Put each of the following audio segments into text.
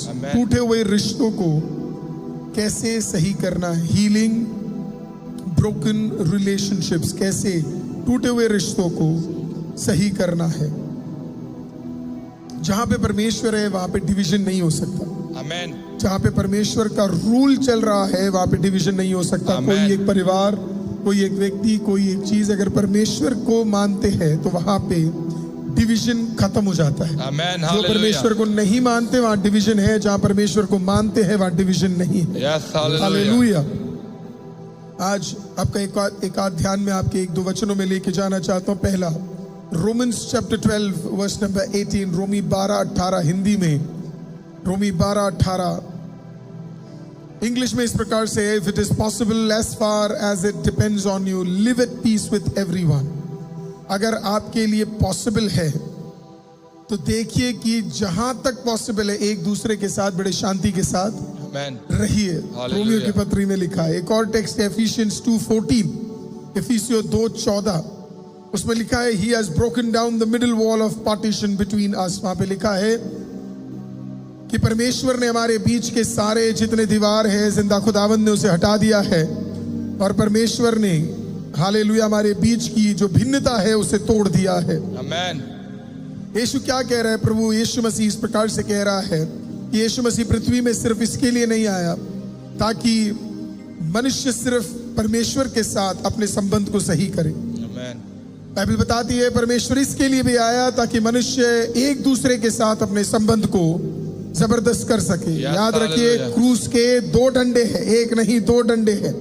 टूटे हुए रिश्तों को कैसे सही करना है, हीलिंग ब्रोकन रिलेशनशिप्स, कैसे टूटे हुए रिश्तों को सही करना है। जहां पे परमेश्वर है वहां पे डिवीजन नहीं हो सकता। आमेन। जहां पे परमेश्वर का रूल चल रहा है वहां पे डिवीजन नहीं हो सकता। कोई एक परिवार, कोई एक व्यक्ति, कोई एक चीज अगर परमेश्वर को मानते हैं तो वहां पे डिवीजन खत्म हो जाता है। आमेन। जो परमेश्वर को नहीं मानते वहां डिवीजन है, जहां परमेश्वर को मानते हैं वहां डिवीजन नहीं है। Yes, hallelujah. आज आपका एक आध ध्यान में आपके एक दो वचनों में लेके जाना चाहता हूं। पहला, रोमन्स चैप्टर 12 वर्स नंबर 18, रोमी 12:18 हिंदी में, रोमी 12:18 इंग्लिश में इस प्रकार से है, if it is possible as far as it depends on you live at peace with everyone. अगर आपके लिए पॉसिबल है तो देखिए कि जहां तक पॉसिबल है एक दूसरे के साथ बड़े शांति के साथ रहिए। रोमियो की पत्री में लिखा है। एक और टेक्स्ट है एफिशियंस 2:14, एफिसियों 2:14, उसमें लिखा है he has broken down the middle wall of partition between us. वहां पे लिखा है कि परमेश्वर ने हमारे बीच के सारे जितने दीवार है जिंदा खुदावंद ने उसे हटा दिया है, और परमेश्वर ने हालेलुया हमारे बीच की जो भिन्नता है उसे तोड़ दिया है। आमेन। यीशु क्या कह रहा है? प्रभु यीशु मसीह इस प्रकार से कह रहा है कि यीशु मसीह पृथ्वी में सिर्फ इसके लिए नहीं आया ताकि मनुष्य सिर्फ परमेश्वर के साथ अपने संबंध को सही करे। आमेन। बाइबल बताती है परमेश्वर इसके लिए भी आया ताकि मनुष्य एक दूसरे के साथ अपने संबंध को जबरदस्त कर सके। याद रखिए, क्रूस के दो डंडे हैं, एक नहीं दो डंडे हैं,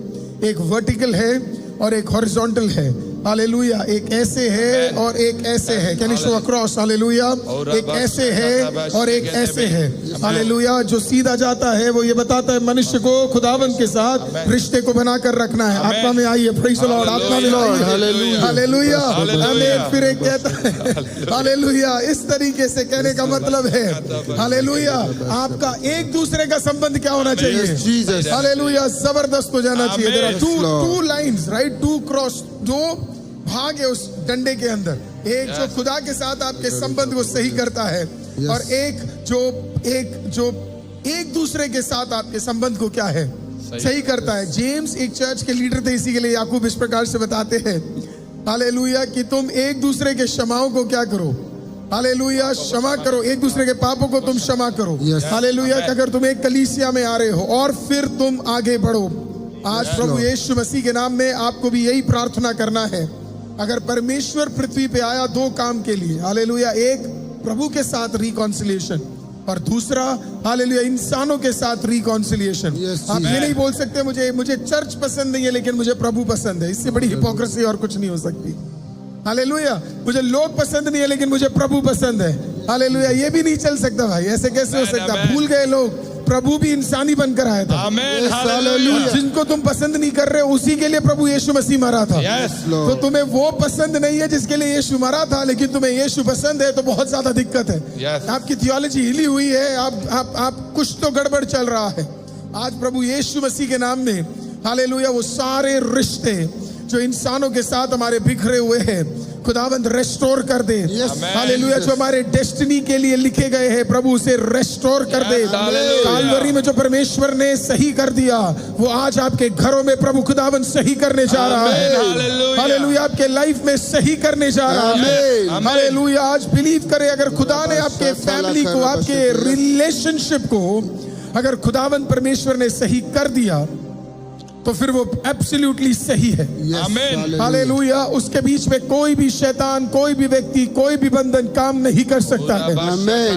एक वर्टिकल है और एक हॉरिजॉन्टल है। हालेलुया। एक ऐसे है और एक ऐसे है। Can you show across? Hallelujah. एक ऐसे है और एक ऐसे है। हालेलुया। जो सीधा जाता है वो ये बताता है मनुष्य को खुदावंद के साथ रिश्ते को बनाकर रखना है। आत्मा में आइए, प्रेज़ द लॉर्ड, आत्मा में आइए। हालेलुया। आमीन। फिर एक कहता है हालेलुया, इस तरीके से कहने का मतलब है हालेलुया आपका एक दूसरे का संबंध क्या होना चाहिए? हालेलुया, जबरदस्त हो जाना चाहिए। There are two lines, right, to cross, जो भाग है उस डंडे के अंदर, एक जो खुदा के साथ आपके संबंध को सही करता है और एक जो एक दूसरे के साथ आपके संबंध को क्या है सही करता है। जेम्स एक चर्च के लीडर थे, इसी के लिए याकूब इस प्रकार से बताते हैं हालेलुया कि तुम एक दूसरे के क्षमाओं को क्या करो? हालेलुया, क्षमा करो, एक दूसरे के पापों को तुम क्षमा करो। हालेलुया। कि अगर तुम एक कलीसिया में आ रहे हो और फिर तुम आगे बढ़ो। आज प्रभु यीशु मसीह के नाम में आपको भी यही प्रार्थना करना है। अगर परमेश्वर पृथ्वी पे आया दो काम के लिए, हालेलुया, एक प्रभु के साथ रिकॉन्सिलिएशन और दूसरा हालेलुया इंसानों के साथ रिकॉन्सिलिएशन। आप ये नहीं बोल सकते मुझे चर्च पसंद नहीं है लेकिन मुझे प्रभु पसंद है। इससे बड़ी हिपोक्रेसी और कुछ नहीं हो सकती। हालेलुया। मुझे लोग पसंद नहीं है लेकिन मुझे प्रभु पसंद है। हालेलुया। ये भी नहीं चल सकता भाई, ऐसे कैसे हो सकता? भूल गए लोग, प्रभु भी इंसानी बनकर आया था। आमेन। हालेलुया। जिनको तुम पसंद नहीं कर रहे उसी के लिए प्रभु यीशु मसीह मरा था। तो तुम्हें वो पसंद नहीं है जिसके लिए यीशु मरा था, लेकिन तुम्हें यीशु पसंद है, तो बहुत ज्यादा दिक्कत है। आपकी थियोलॉजी हिली हुई है, आप कुछ तो गड़बड़ चल रहा है। आज प्रभु यीशु मसीह के नाम में हालेलुया वो सारे रिश्ते जो इंसानों के साथ हमारे बिखरे हुए हैं खुदावंद रेस्टोर कर दे। हालेलुया। जो हमारे डेस्टिनी के लिए लिखे गए हैं प्रभु उसे रेस्टोर कर दे। कालवरी में जो परमेश्वर ने सही कर दिया वो आज आपके घरों में प्रभु खुदावंद सही करने जा रहा है। हालेलुया। आपके लाइफ में सही करने जा रहा है। हालेलुया। आज बिलीव करें, अगर खुदा ने आपके फैमिली को, आपके रिलेशनशिप को अगर खुदावंद परमेश्वर ने सही कर दिया तो फिर वो एब्सोल्युटली सही है। आमेन। हालेलुया। उसके बीच में कोई भी शैतान, कोई भी व्यक्ति, कोई भी बंधन काम नहीं कर सकता है।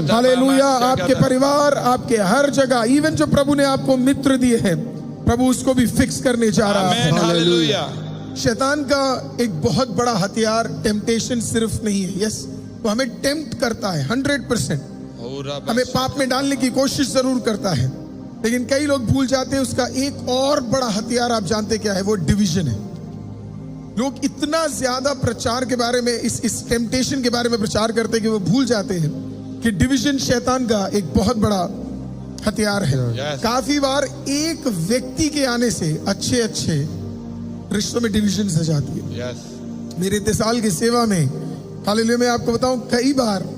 हालेलुया। आपके परिवार, आपके हर जगह, इवन जो प्रभु ने आपको मित्र दिए हैं प्रभु उसको भी फिक्स करने जा रहा है। हालेलुया। शैतान का एक बहुत बड़ा हथियार टेम्पटेशन सिर्फ नहीं है। यस, वो हमें टेम्प्ट करता है 100%, हमें पाप में डालने की कोशिश जरूर करता है, लेकिन कई लोग भूल जाते हैं उसका एक और बड़ा हथियार आप जानते क्या है? वो डिवीजन है। लोग इतना ज्यादा प्रचार के बारे में, इस टेम्पटेशन के बारे में प्रचार करते हैं कि वो भूल जाते हैं कि डिवीजन शैतान का एक बहुत बड़ा हथियार है। काफी बार एक व्यक्ति के आने से अच्छे रिश्तों में डिवीजन आ जाती है। मेरे 3 साल की सेवा में हालेलुया मैं आपको बताऊं, कई बार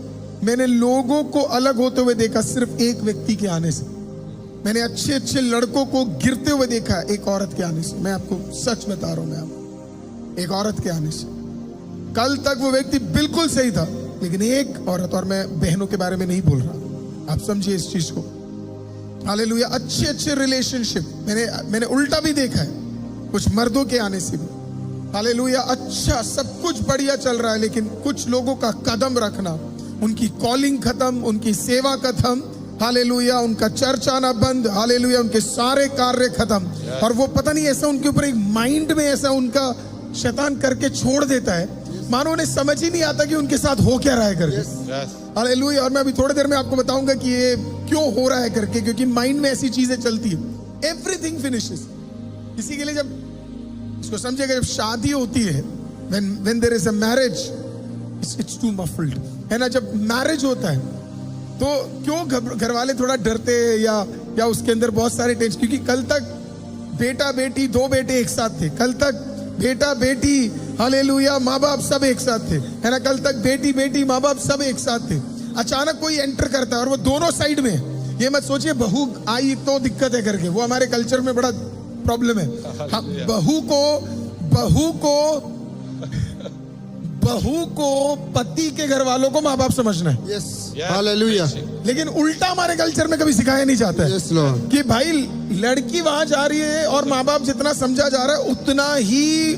मैंने लोगों को अलग होते हुए देखा सिर्फ एक व्यक्ति के आने से। मैंने अच्छे अच्छे लड़कों को गिरते हुए देखा एक औरत के आने से। मैं आपको सच बता रहा हूं, मैं आपको एक औरत के आने से। कल तक वो व्यक्ति बिल्कुल सही था, लेकिन एक औरत, और मैं बहनों के बारे में नहीं बोल रहा, आप समझिए इस चीज को। हालेलुया। अच्छे अच्छे रिलेशनशिप मैंने उल्टा भी देखा है, कुछ मर्दों के आने से भी। हालेलुया। अच्छा सब कुछ बढ़िया चल रहा है, लेकिन कुछ लोगों का कदम रखना, उनकी कॉलिंग खत्म, उनकी सेवा खत्म, हालेलुया, उनका चर्च आना बंद, हालेलुया, उनके सारे कार्य खत्म। और वो पता नहीं ऐसा उनके ऊपर एक माइंड में ऐसा उनका शैतान करके छोड़ देता है, मानो उन्हें समझ ही नहीं आता कि उनके साथ हो क्या रहा है करके। हालेलुया। और मैं अभी थोड़ी देर में आपको बताऊंगा कि ये क्यों हो रहा है करके, क्योंकि माइंड में ऐसी चीजें चलती है। Everything finishes. इसी के लिए जब इसको समझिएगा, जब शादी होती है, when there is a marriage, it's too muffled, है ना। जब मैरिज होता है तो क्यों घर वाले थोड़ा डरते हैं या उसके अंदर बहुत सारे टेंशन, क्योंकि कल तक बेटा बेटी, दो बेटे एक साथ थे। कल तक बेटा बेटी, हालेलुया, माँ बाप सब एक साथ थे, है ना। कल तक बेटी बेटी, माँ बाप सब एक साथ थे। अचानक कोई एंटर करता है और वो दोनों साइड में है। ये मत सोचिए बहू आई तो दिक्कत है करके, वो हमारे कल्चर में बड़ा प्रॉब्लम है। बहू को पति के घर वालों को माँ बाप समझना है। Yes, hallelujah. लेकिन उल्टा हमारे कल्चर में कभी सिखाया नहीं जाता है। Yes Lord. कि भाई लड़की वहां जा रही है और माँ बाप जितना समझा जा रहा है उतना ही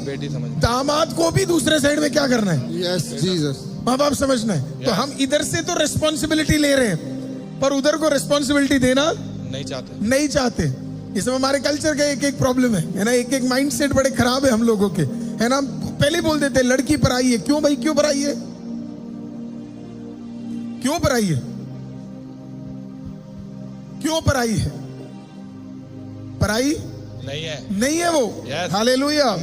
दामाद को भी दूसरे साइड में क्या करना है। Yes Jesus. माँ बाप समझना है। तो हम इधर से तो रिस्पॉन्सिबिलिटी ले रहे हैं, पर उधर को रिस्पॉन्सिबिलिटी देना नहीं चाहते। ये सब हमारे कल्चर का एक प्रॉब्लम है ना। एक माइंड सेट बड़े खराब है हम लोगों के, है ना। पहले ही बोल देते लड़की पराई है। क्यों भाई, क्यों पराई है? क्यों पराई है? क्यों पराई है? पराई नहीं है वो। हालेलुया।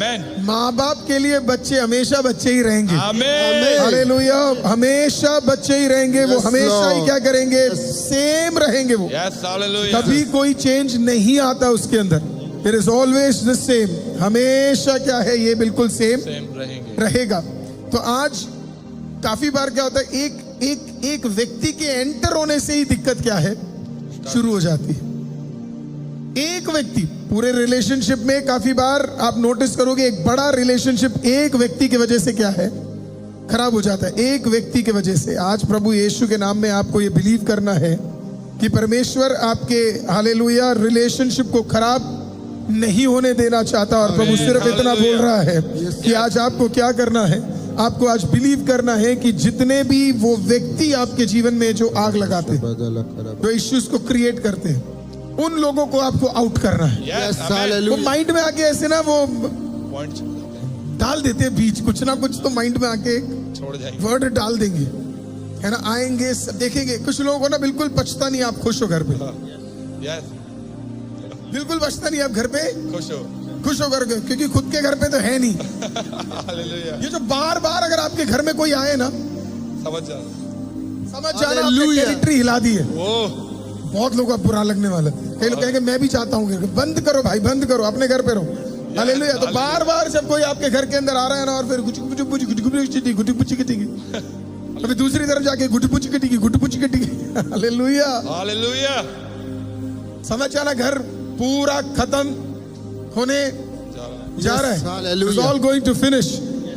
माँ बाप के लिए बच्चे हमेशा बच्चे ही रहेंगे। हालेलुया। हमेशा बच्चे ही रहेंगे। वो हमेशा ही क्या करेंगे? सेम रहेंगे वो। कभी कोई चेंज नहीं आता उसके अंदर। It is always the same। हमेशा क्या है? ये बिल्कुल सेम रहेगा। तो आज काफी बार क्या होता है, एक व्यक्ति के एंटर होने से ही दिक्कत क्या है शुरू हो जाती है। एक व्यक्ति पूरे रिलेशनशिप में, काफी बार आप नोटिस करोगे एक बड़ा रिलेशनशिप एक व्यक्ति की वजह से क्या है खराब हो जाता है। एक व्यक्ति की वजह से। आज प्रभु यीशु के नाम में आपको ये बिलीव करना है कि परमेश्वर आपके हालेलुया रिलेशनशिप को खराब नहीं होने देना चाहता। और प्रभु सिर्फ इतना बोल रहा है कि आज आपको क्या करना है, आपको आज बिलीव करना है कि जितने भी वो व्यक्ति आपके जीवन में जो आग लगाते हैं, जो इश्यूज को क्रिएट करते हैं, उन लोगों को आपको आउट करना है। वो माइंड में आके ऐसे ना वो डाल देते हैं बीच, कुछ ना कुछ तो माइंड में आके वर्ड डाल देंगे, है ना। आएंगे देखेंगे। कुछ लोगों को ना बिल्कुल पछता नहीं आप खुश हो घर पे, बिल्कुल बचता नहीं आप घर पे खुश होकर के, क्योंकि खुद के घर पे तो है नहीं। ये जो बार बार अगर आपके घर में कोई आए ना, समझ जाना आपने टेरिटरी हिला दी है। बहुत लोगों को बुरा लगने वाला। कई लोग कहेंगे मैं भी चाहता हूँ। बंद करो भाई, बंद करो, अपने घर पे रहो। हालेलुया। तो बार बार जब कोई आपके घर के अंदर आ रहा है ना, और फिर अभी दूसरी तरफ जाके गुटपुच कटेगी। हालेलुया। समझ जाना घर पूरा खत्म होने जा रहा है। It's all going to finish।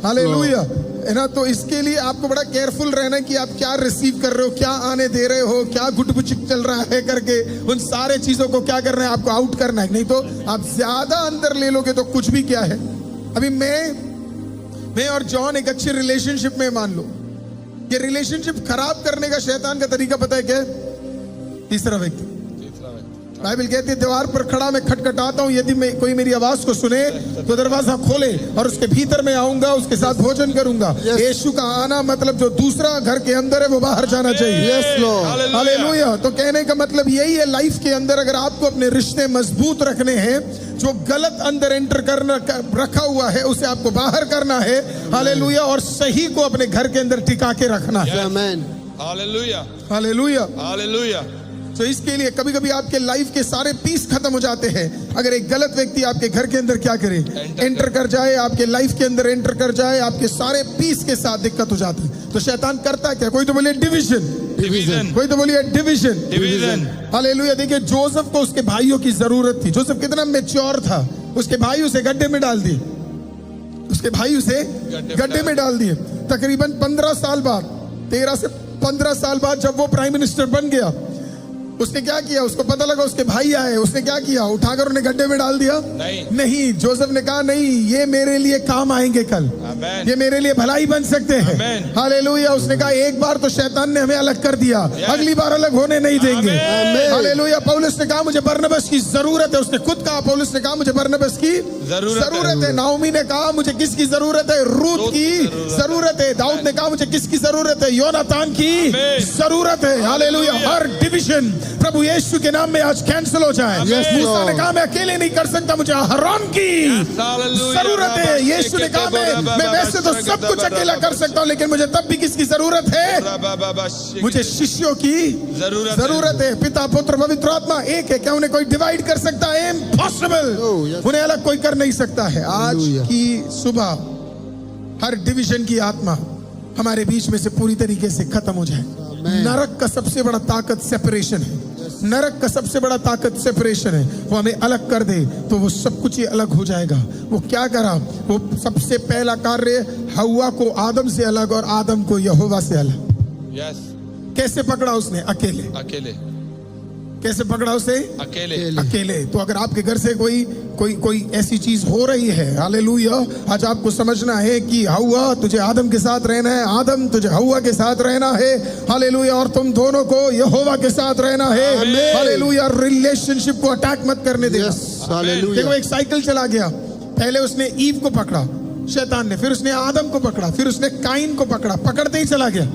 Hallelujah, है ना। तो इसके लिए आपको बड़ा केयरफुल रहना है कि आप क्या रिसीव कर रहे हो, क्या आने दे रहे हो, क्या गुटपुचिक चल रहा है करके उन सारे चीजों को क्या करना है, आपको आउट करना है। नहीं तो आप ज्यादा अंदर ले लोगे तो कुछ भी क्या है। अभी मैं और जॉन एक अच्छे रिलेशनशिप में, मान लो ये रिलेशनशिप खराब करने का शैतान का तरीका पता है क्या है? तीसरा व्यक्ति। बाइबल कहती है दीवार पर खड़ा मैं खटखटाता हूँ, यदि मैं कोई मेरी आवाज को सुने तो दरवाजा खोले और उसके भीतर में आऊंगा, उसके साथ भोजन करूंगा। यीशु का आना मतलब जो दूसरा घर के अंदर है वो बाहर जाना चाहिए। Yes Lord. हालेलुया। तो कहने का मतलब यही है, लाइफ के अंदर अगर आपको अपने रिश्ते मजबूत रखने हैं, जो गलत अंदर एंटर करना रखा हुआ है उसे आपको बाहर करना है। हालेलुया। और सही को अपने घर के अंदर टिका के रखना है। आमीन। हालेलुया। हालेलुया। हालेलुया। तो इसके लिए कभी कभी आपके लाइफ के सारे पीस खत्म हो जाते हैं अगर एक गलत व्यक्ति आपके घर के अंदर क्या करे, एंटर कर जाए, आपके लाइफ के अंदर एंटर कर जाए, आपके सारे पीस के साथ दिक्कत हो जाती है। तो शैतान करता क्या? कोई तो बोलिए डिवीजन, डिवीजन, कोई तो बोलिए डिवीजन। डिवीजन। हालेलुया। देखिए जोसेफ को उसके भाइयों की जरूरत थी। जोसेफ कितना मैच्योर था, उसके भाई उसे गड्ढे में डाल दिए, उसके भाई उसे गड्ढे में डाल दिए। तकरीबन 15 साल बाद, 13 से 15 साल बाद जब वो प्राइम मिनिस्टर बन गया, उसने क्या किया? उसको पता लगा उसके भाई आए, उसने क्या किया? उठाकर उन्हें गड्ढे में डाल दिया? नहीं। जोसेफ ने कहा नहीं, ये मेरे लिए काम आएंगे कल, ये मेरे लिए भलाई बन सकते हैं। हालेलुया। उसने कहा एक बार तो शैतान ने हमें अलग कर दिया, अगली बार अलग होने नहीं देंगे। हालेलुया। पौलुस ने कहा मुझे बरनबास की जरूरत है, उसने खुद कहा, पौलुस ने कहा मुझे बरनबास की जरूरत है। नाओमी ने कहा मुझे किसकी जरूरत है? रूत की जरूरत है। दाऊद ने कहा मुझे किसकी जरूरत है? योनातान की जरूरत है। हालेलुया। हर डिवीजन प्रभु यीशु के नाम में आज कैंसिल हो जाए। मूसा ने कहा मैं अकेले नहीं कर सकता, मुझे अहरोन की जरूरत है। यीशु ने कहा मैं वैसे तो सब कुछ अकेला कर सकता हूं, लेकिन मुझे तब भी किसकी जरूरत है? मुझे शिष्यों की जरूरत है। पिता पुत्र पवित्र आत्मा एक है, क्या उन्हें कोई डिवाइड कर सकता है? इम्पॉसिबल। उन्हें अलग कोई कर नहीं सकता है। आज की सुबह हर डिवीजन की आत्मा हमारे बीच में से पूरी तरीके से खत्म हो जाए। नरक का सबसे बड़ा ताकत सेपरेशन है। नरक का सबसे बड़ा ताकत सेपरेशन है। वो हमें अलग कर दे तो वो सब कुछ ही अलग हो जाएगा। वो क्या करा? वो सबसे पहला कार्य हव्वा को आदम से अलग और आदम को यहोवा से अलग। कैसे पकड़ा उसने? अकेले। कैसे पकड़ा उसे? अकेले। तो अगर आपके घर से कोई ऐसी चीज हो रही है, हालेलुया, आज आपको समझना है कि हव्वा तुझे आदम के साथ रहना है, आदम तुझे हव्वा के साथ रहना है। हालेलुया। और तुम दोनों को यहोवा के साथ रहना है। हालेलुया। रिलेशनशिप को अटैक मत करने देना। देखो एक साइकिल चला गया, पहले उसने ईव को पकड़ा शैतान ने, फिर उसने आदम को पकड़ा, फिर उसने काइन को पकड़ा, पकड़ते ही चला गया।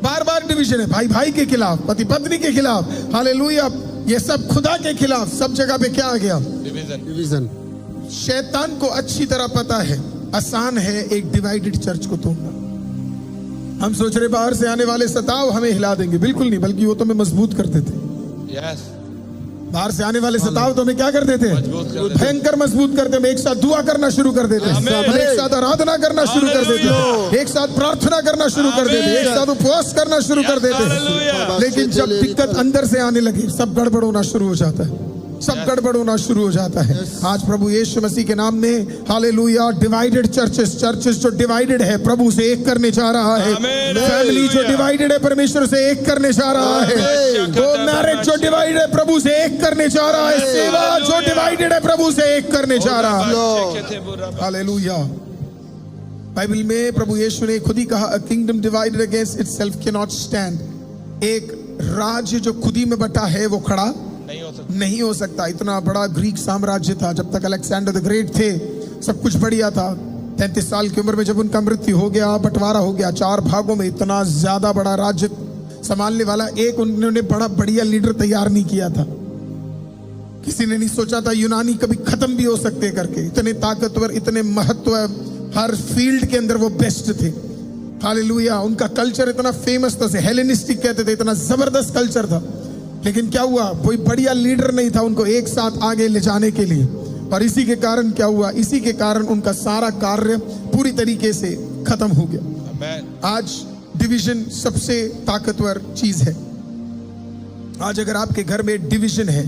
बार बार डिवीजन है, भाई भाई के खिलाफ, पति पत्नी के खिलाफ। हालेलुया। ये सब खुदा के खिलाफ, सब जगह पे क्या आ गया? डिवीजन। शैतान को अच्छी तरह पता है आसान है एक डिवाइडेड चर्च को तोड़ना। हम सोच रहे बाहर से आने वाले सताव हमें हिला देंगे, बिल्कुल नहीं, बल्कि वो तो हमें मजबूत करते थे। बाहर से आने वाले सताव तो हमें क्या कर देते? भयंकर मजबूत करते। हम एक साथ दुआ करना शुरू कर देते, हम एक साथ आराधना करना शुरू कर देते, एक साथ प्रार्थना करना शुरू कर देते, एक साथ उपवास करना शुरू कर देते। लेकिन जब दिक्कत अंदर से आने लगे, सब गड़बड़ होना शुरू हो जाता है, सब गड़बड़ होना शुरू हो जाता है। आज प्रभु यीशु मसीह के नाम में हालेलुया, डिवाइडेड चर्चेस जो डिवाइडेड है प्रभु से एक करने जा रहा है। फैमिली जो डिवाइडेड है परमेश्वर से एक करने जा रहा है। वो मैरिज जो डिवाइडेड है प्रभु से एक करने जा रहा है। सेवा जो डिवाइडेड है प्रभु से एक करने जा रहा है। हालेलुया। बाइबल में प्रभु यीशु ने खुद ही कहा, a kingdom divided against itself can not stand. एक राज्य जो खुद ही में बटा है वो खड़ा नहीं हो सकता। इतना बड़ा ग्रीक साम्राज्य था, जब तक अलेक्जेंडर द ग्रेट थे सब कुछ बढ़िया था। 33 साल की उम्र में जब उनका मृत्यु हो गया, बंटवारा हो गया 4 भागों में, इतना ज्यादा बड़ा राज्य संभालने वाला एक उन्होंने बड़ा बढ़िया लीडर तैयार नहीं किया था। किसी ने नहीं सोचा था यूनानी कभी खत्म भी हो सकते करके। इतने ताकतवर, इतने महत्व, हर फील्ड के अंदर वो बेस्ट थे। हालेलुया। उनका कल्चर इतना फेमस था, हेलेनिस्टिक कहते थे, इतना जबरदस्त कल्चर था। लेकिन क्या हुआ? कोई बढ़िया लीडर नहीं था उनको एक साथ आगे ले जाने के लिए। और इसी के कारण क्या हुआ? इसी के कारण उनका सारा कार्य पूरी तरीके से खत्म हो गया। आज डिवीजन सबसे ताकतवर चीज है। आज अगर आपके घर में डिवीजन है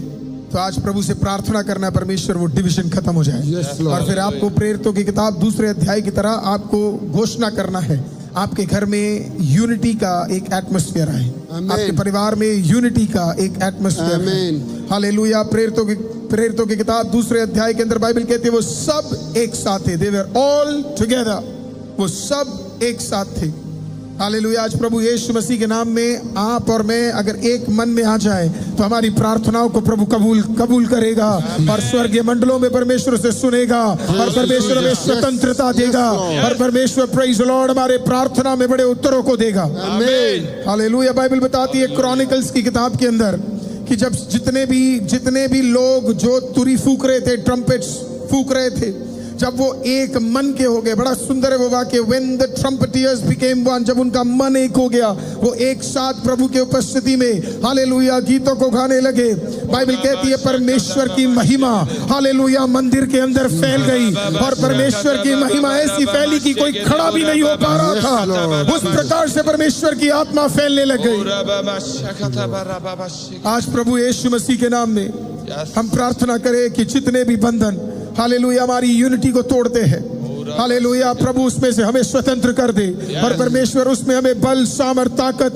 तो आज प्रभु से प्रार्थना करना, परमेश्वर वो डिवीजन खत्म हो जाए। और फिर आपको प्रेरितों की किताब 2 अध्याय की तरह आपको घोषणा करना है, आपके घर में यूनिटी का एक एटमॉस्फेयर है, आपके परिवार में यूनिटी का एक एटमॉस्फेयर है। हालेलुया। प्रेरितों की किताब 2 अध्याय के अंदर बाइबल कहती है वो सब एक साथ थे। दे वर ऑल टुगेदर। वो सब एक साथ थे। हालेलुया। आज प्रभु यीशु मसीह के नाम में आप और मैं अगर एक मन में आ जाए तो हमारी प्रार्थनाओं को प्रभु कबूल करेगा और स्वर्गीय मंडलों में परमेश्वर से सुनेगा और परमेश्वर हमें स्वतंत्रता देगा और परमेश्वर प्रेज़ द लॉर्ड हमारे प्रार्थना में बड़े उत्तरों को देगा। हालेलुया। बाइबल बताती है क्रॉनिकल्स की किताब के अंदर कि जब जितने भी लोग जो तुरी फूक रहे थे, ट्रम्पेट्स फूक रहे थे, जब वो एक मन के हो गए, बड़ा सुंदर है वो वाक्य, when the trumpeters became one, जब उनका मन एक हो गया, वो एक साथ प्रभु के उपस्थिति में हालेलुया गीतों को गाने लगे। बाइबल कहती है परमेश्वर की महिमा हालेलुया मंदिर के अंदर फैल गई, और परमेश्वर की महिमा ऐसी फैली कि कोई खड़ा भी नहीं हो पा रहा था। उस प्रकार से परमेश्वर की आत्मा फैलने लग गई। आज प्रभु यीशु मसीह के नाम में हम प्रार्थना करें कि जितने भी बंधन हालेलुया हमारी यूनिटी को तोड़ते हैं, हालेलुया प्रभु उसमें से हमें स्वतंत्र कर दे, और परमेश्वर उसमें हमें बल, सामर्थ, ताकत,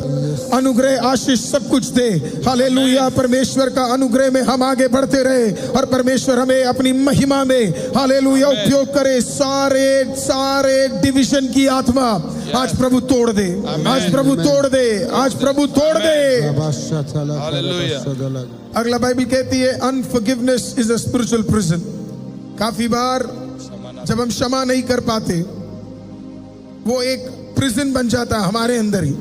अनुग्रह, आशीष सब कुछ दे। हालेलुया परमेश्वर का अनुग्रह में हम आगे बढ़ते रहे, और परमेश्वर हमें अपनी महिमा में हालेलुया उपयोग करे। सारे डिवीजन की आत्मा आज प्रभु तोड़ दे, आज प्रभु तोड़ दे, आज प्रभु तोड़ दे। अगला बाइबल कहती है अनफॉरगिवनेस इज अ स्पिरिचुअल प्रिजन। काफी बार जब हम क्षमा नहीं कर पाते, वो एक प्रिजन बन जाता है हमारे अंदर ही,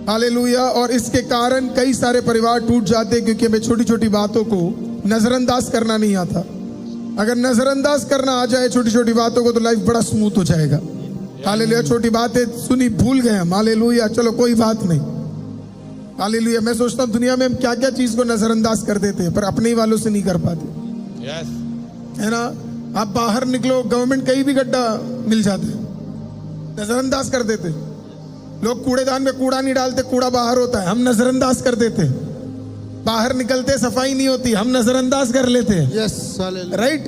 हालेलुया। और इसके कारण कई सारे परिवार टूट जाते हैं, क्योंकि हमें छोटी छोटी बातों को नजरअंदाज करना नहीं आता। अगर नजरअंदाज करना आ जाए छोटी छोटी बातों को, तो लाइफ बड़ा स्मूथ हो जाएगा। हालेलुया छोटी बातें सुनी भूल गए हम, हालेलुया चलो कोई बात नहीं, हालेलुया। मैं सोचता हूँ दुनिया में हम क्या क्या चीज को नजरअंदाज कर देते हैं, पर अपने ही वालों से नहीं कर पाते, है ना। आप बाहर निकलो, गवर्नमेंट कहीं भी गड्ढा मिल जाता है, नजरअंदाज कर देते। लोग कूड़ेदान में कूड़ा नहीं डालते, कूड़ा बाहर होता है, हम नजरअंदाज कर देते। बाहर निकलते सफाई नहीं होती, हम नजरअंदाज कर लेते हैं। Yes right,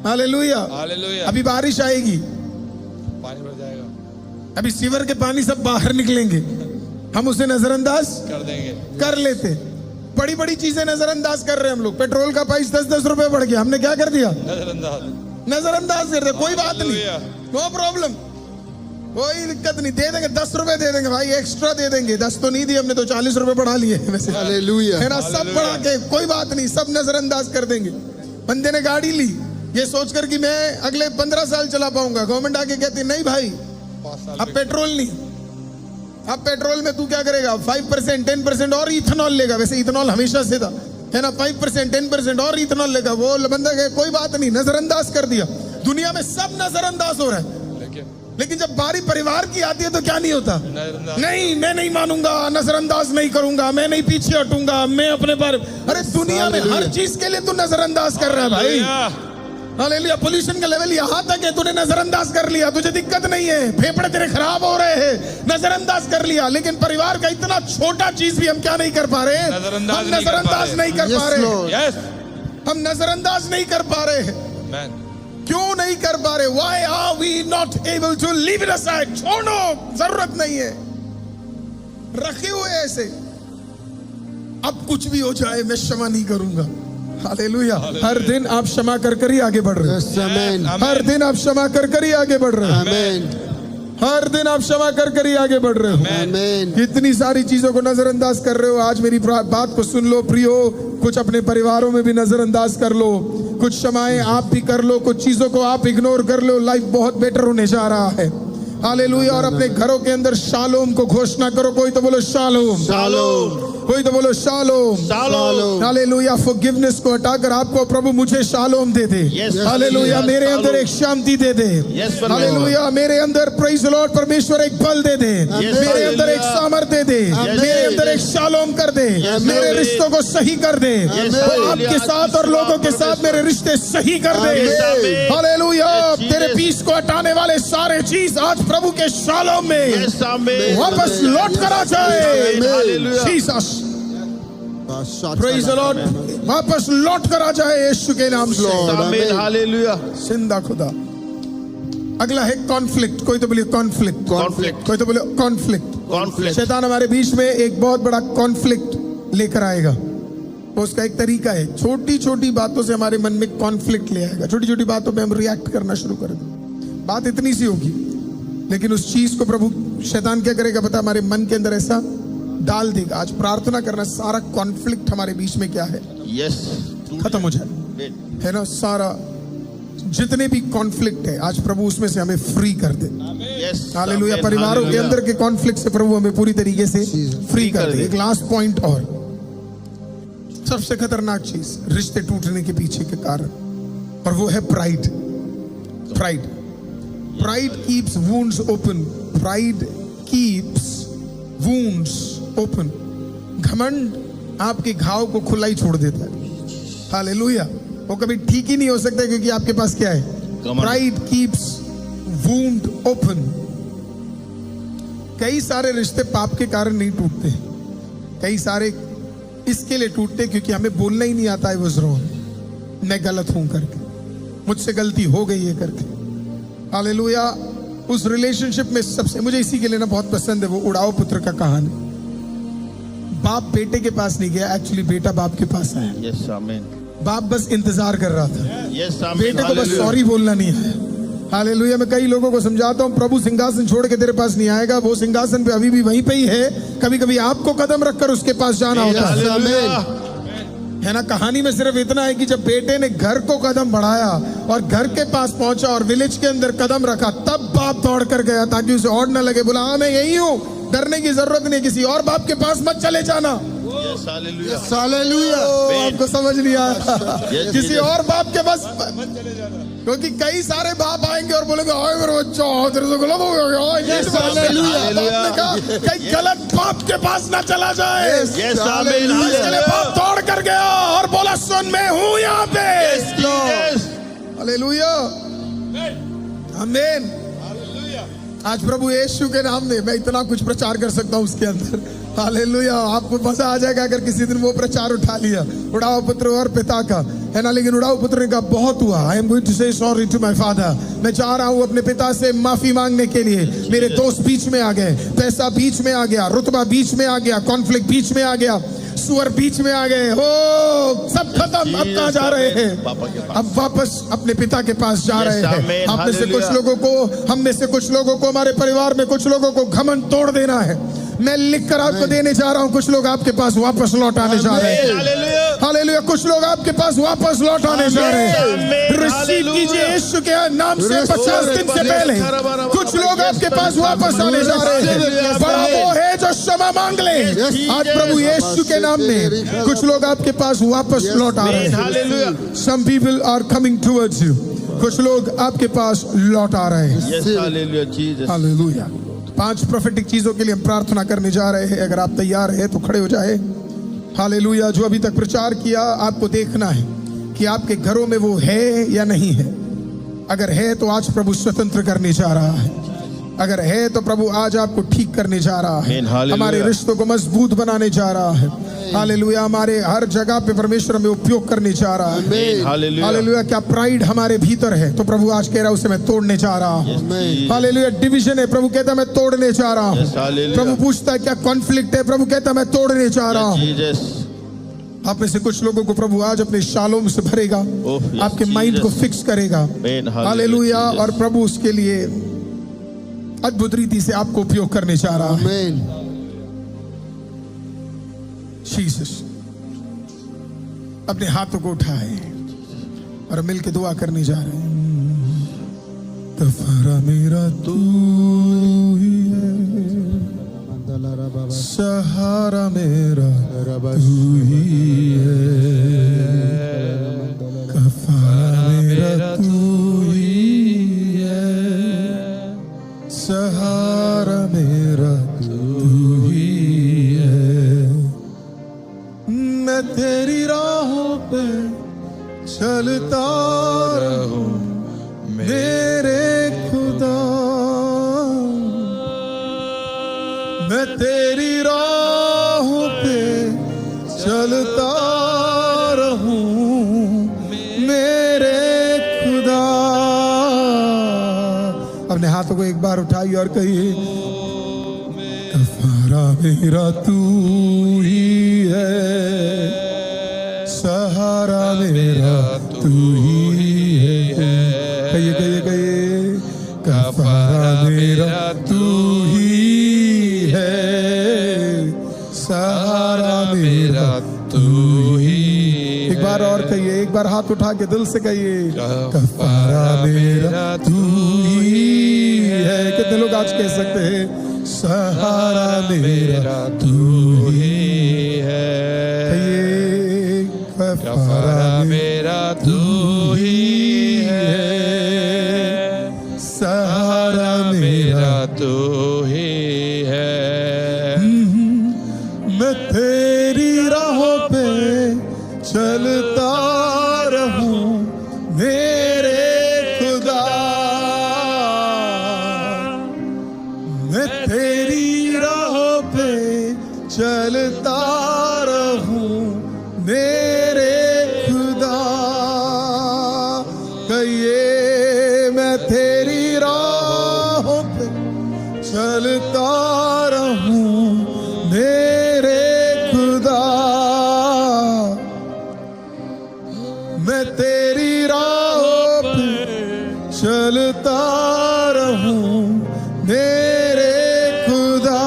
hallelujah. अभी बारिश आएगी, पानी भर जाएगा, अभी सीवर के पानी सब बाहर निकलेंगे, हम उसे नजरअंदाज कर देंगे, कर लेते। बड़ी बड़ी चीजें नजरअंदाज कर रहे हैं हम लोग। पेट्रोल का प्राइस 10-10 रुपए बढ़ गया, हमने क्या कर दिया? नजरअंदाज कर दे, कोई बात नहीं, नो प्रॉब्लम, कोई दिक्कत नहीं, दे देंगे 10 रुपए दे देंगे भाई, एक्स्ट्रा दे देंगे। 10 तो नहीं दिए हमने, तो 40 रुपए बढ़ा लिए वैसे, हालेलुया, है ना। सब बढ़ा के कोई बात नहीं, सब नजरअंदाज कर देंगे। बंदे ने गाड़ी ली ये सोचकर कि मैं अगले 15 साल चला पाऊंगा, गवर्नमेंट आके कहती नहीं भाई अब पेट्रोल नहीं, अब पेट्रोल में तू क्या करेगा, 5%, 10% और इथेनॉल लेगा। वैसे इथेनॉल हमेशा से था, है ना, 5%, 10% और इथेनॉल लेगा। वो बंदा कहे कोई बात नहीं, नजरअंदाज कर दिया। दुनिया में सब नजरअंदाज हो रहा है, लेकिन जब बारी परिवार की आती है तो क्या नहीं होता? नहीं, मैं नहीं मानूंगा, नजरअंदाज नहीं करूंगा, मैं नहीं पीछे हटूंगा, मैं अपने पर। अरे दुनिया में हर चीज के लिए तू नजरअंदाज कर रहा है भाई, हालेलुया। पोल्यूशन का लेवल यहाँ तक है, तूने नजरअंदाज कर लिया, तुझे दिक्कत नहीं है, फेफड़े तेरे खराब हो रहे हैं, नजरअंदाज कर लिया। लेकिन परिवार का इतना छोटा चीज भी हम क्या नहीं कर पा रहे? हम नजरअंदाज नहीं कर पा रहे, हम नजरअंदाज नहीं कर पा रहे। क्यों नहीं कर पा रहे? Why are we not able to leave it aside? छोड़ो, जरूरत नहीं है, रखे हुए ऐसे। अब कुछ भी हो जाए मैं क्षमा नहीं करूंगा, हालेलुया। हर दिन आप क्षमा कर ही आगे बढ़ रहे हैं, हर दिन आप क्षमा कर ही आगे बढ़ रहे हैं, हर दिन आप क्षमा कर ही आगे बढ़ रहे हो। इतनी सारी चीजों को नजरअंदाज कर रहे हो। आज मेरी बात को सुन लो प्रियो, कुछ अपने परिवारों में भी नजरअंदाज कर लो, कुछ क्षमाएं आप भी कर लो, कुछ चीजों को आप इग्नोर कर लो। लाइफ बहुत बेटर होने जा रहा है, हालेलुया। और अपने घरों के अंदर शालोम को घोषणा करो। कोई तो बोलो शालोम, शालोम, कोई तो बोलो शालोम, शालोम, हालेलुया। फॉरगिवनेस को हटाकर आपको प्रभु मुझे शालोम दे दे, हालेलुया। मेरे अंदर एक शांति दे दे, हालेलुया। मेरे अंदर प्रेज़ द लॉर्ड परमेश्वर एक बल दे दे, मेरे अंदर एक सामर्थ्य दे दे, मेरे अंदर एक शालोम कर दे, मेरे रिश्तों को सही कर दे, आपके साथ और लोगों के साथ मेरे रिश्ते सही कर दे, हालेलुया। तेरे पीस को हटाने वाले सारे चीज आज प्रभु के शालोम में वापस लौट कर आ जाए, जीसस, प्रेज़ द लॉर्ड, वापस लौट कर आ जाए यीशु के नाम से, आमीन, हालेलुया। जिंदा खुदा। अगला है कॉन्फ्लिक्ट। कोई तो बोलिए कॉन्फ्लिक्ट, कॉन्फ्लिक्ट, कोई तो बोले कॉन्फ्लिक्ट, कॉन्फ्लिक्ट। शैतान हमारे बीच में एक बहुत बड़ा कॉन्फ्लिक्ट लेकर आएगा। उसका एक तरीका है, छोटी छोटी बातों से हमारे मन में कॉन्फ्लिक्ट ले आएगा। छोटी छोटी बातों पे हम रिएक्ट करना शुरू कर दें। बात इतनी सी होगी, लेकिन उस चीज को प्रभु शैतान क्या करेगा पता? हमारे मन के अंदर ऐसा डाल देगा। आज प्रार्थना करना, सारा कॉन्फ्लिक्ट हमारे बीच में क्या है, खत्म हो जाए, है ना। सारा जितने भी कॉन्फ्लिक्ट है आज प्रभु उसमें से हमें फ्री कर दे, हालेलुया। परिवारों के अंदर के कॉन्फ्लिक्ट से प्रभु हमें पूरी तरीके से फ्री कर दे। एक लास्ट पॉइंट और, सबसे खतरनाक चीज रिश्ते टूटने के पीछे के कारण, और वो है pride. Pride. Pride keeps wounds open. Pride keeps wounds open. घमंड आपके घाव को खुला ही छोड़ देता है. हालेलुया. वो कभी ठीक ही नहीं हो सकता क्योंकि आपके पास क्या है? Pride keeps wound open. कई सारे रिश्ते पाप के कारण नहीं टूटते. कई सारे इसके लिए टूटते क्योंकि हमें बोलना ही नहीं आता है वो रॉन्ग, मैं गलत हूं करके, मुझसे गलती हो गई है करके. हालेलुया. उस रिलेशनशिप में सबसे मुझे इसी के लिए ना बहुत पसंद है वो उड़ाओ पुत्र का कहानी. बाप बेटे के पास नहीं गया, एक्चुअली बेटा बाप के पास आया. यस आमीन. बाप बस इंतजार कर रहा था. यस आमीन. बेटे को बस सॉरी बोलना नहीं आया. हालेलुया. मैं कई लोगों को समझाता हूं प्रभु सिंहासन छोड़ के तेरे पास नहीं आएगा, वो सिंहासन पे अभी भी वहीं पे ही है. कभी कभी आपको कदम रखकर उसके पास जाना होता है ना. कहानी में सिर्फ इतना है कि जब बेटे ने घर को कदम बढ़ाया और घर के पास पहुंचा और विलेज के अंदर कदम रखा, तब बाप दौड़ कर गया ताकि उसे और न लगे. बोला हाँ मैं यही हूं, डरने की जरूरत नहीं, किसी और बाप के पास मत चले जाना. हालेलुया. आपको समझ नहीं आया? किसी और बाप के पास मत चले जाना, क्योंकि कई सारे बाप आएंगे और बोलेंगे हाय मेरे बच्चा तेरे से गलत हो गया. कई गलत बाप के पास ना चला जाए. इसके बाप दौड़ कर गया और बोला सुन मैं हूं यहाँ पे. हालेलुया. आमीन. आज प्रभु यीशु के नाम में मैं इतना कुछ प्रचार कर सकता हूँ उसके अंदर. हालेलुया. आपको मजा आ जाएगा अगर किसी दिन वो प्रचार उठा लिया उड़ाओ पुत्र और पिता का, है ना. लेकिन उड़ाओ पुत्र ने कहा बहुत हुआ. आई एम गोइंग टू से सॉरी टू माय फादर. मैं जा रहा हूँ अपने पिता से माफी मांगने के लिए. मेरे दोस्त बीच में आ गए, पैसा बीच में आ गया, रुतबा बीच में आ गया, कॉन्फ्लिक्ट बीच में आ गया, सुअर बीच में आ गए. हो सब खत्म. अब कहाँ जा रहे हैं? अब वापस अपने पिता के पास जा रहे हैं. हम में से कुछ लोगों को हमारे परिवार में कुछ लोगों को घमंड तोड़ देना है. मैं लिखकर आपको देने जा रहा हूं. कुछ लोग आपके पास वापस लौट आने जा रहे हैं. हालेलुया. कुछ लोग आपके पास वापस लौट आने जा रहे हैं. रिसीव कीजिए यीशु के नाम से 50 दिन से पहले कुछ लोग आपके पास वापस आने जा रहे हैं. बड़ा वो है जो क्षमा मांग ले. आज प्रभु यीशु के नाम में कुछ लोग आपके पास वापस लौट आ रहे हैं. Some people are coming towards you. कुछ लोग आपके पास लौट आ रहे हैं. हालेलुया. 5 प्रोफेटिक चीजों के लिए हम प्रार्थना करने जा रहे हैं. अगर आप तैयार हैं तो खड़े हो जाए. हालेलुया. जो अभी तक प्रचार किया आपको देखना है कि आपके घरों में वो है या नहीं है. अगर है तो आज प्रभु स्वतंत्र करने जा रहा है. अगर है तो प्रभु आज आपको ठीक करने जा रहा है. हमारे रिश्तों को मजबूत बनाने जा रहा है. हालेलुया. हमारे हर जगह पे परमेश्वर हमें उपयोग करने जा रहा है. हालेलुया. क्या प्राइड हमारे भीतर है तो प्रभु आज कह रहा है उसे मैं तोड़ने जा रहा हूँ. हालेलुया. डिवीजन है, प्रभु कहता है मैं तोड़ने जा रहा हूँ. प्रभु पूछता है क्या कॉन्फ्लिक्ट है, प्रभु कहता है मैं तोड़ने जा रहा हूँ. आप में से कुछ लोगों को प्रभु आज अपने शालोम से भरेगा, आपके माइंड को फिक्स करेगा. हालेलुया. और प्रभु उसके लिए अद्भुत रीति से आपको उपयोग करने जा रहा है. जीसस. अपने हाथों को उठाए और मिलके दुआ करने जा रहे हैं. कफारा मेरा तू ही है, सहारा मेरा तू ही है. कफारा मेरा तू ही है, सहारा मेरा तू ही है. मैं तेरी राहों पे चलता रहूं मेरे खुदा. मैं तेरी राहों पे चलता रहूं मेरे खुदा. अपने हाथों को एक बार उठाइए और कहिए कफारा मेरा तू ही है, सहारा मेरा तू ही है. कहिए कहिए कहिए कफारा मेरा तू ही है, सहारा मेरा तू ही. एक बार और कहिए, एक बार हाथ उठा के दिल से कहिए कफारा मेरा तू ही है. कितने लोग आज कह सकते हैं सहारा मेरा तू ही है. कफारा मेरा तू ही है, तू ही है। मैं तेरी राहों पे चलता रहूं मेरे खुदा, मैं तेरी राहों पे चलता रहूं मेरे खुदा। कहिए मैं तेरी राहों पे चलता रहूं मेरे खुदा, मैं तेरी राहों पे चलता रहूं मेरे खुदा।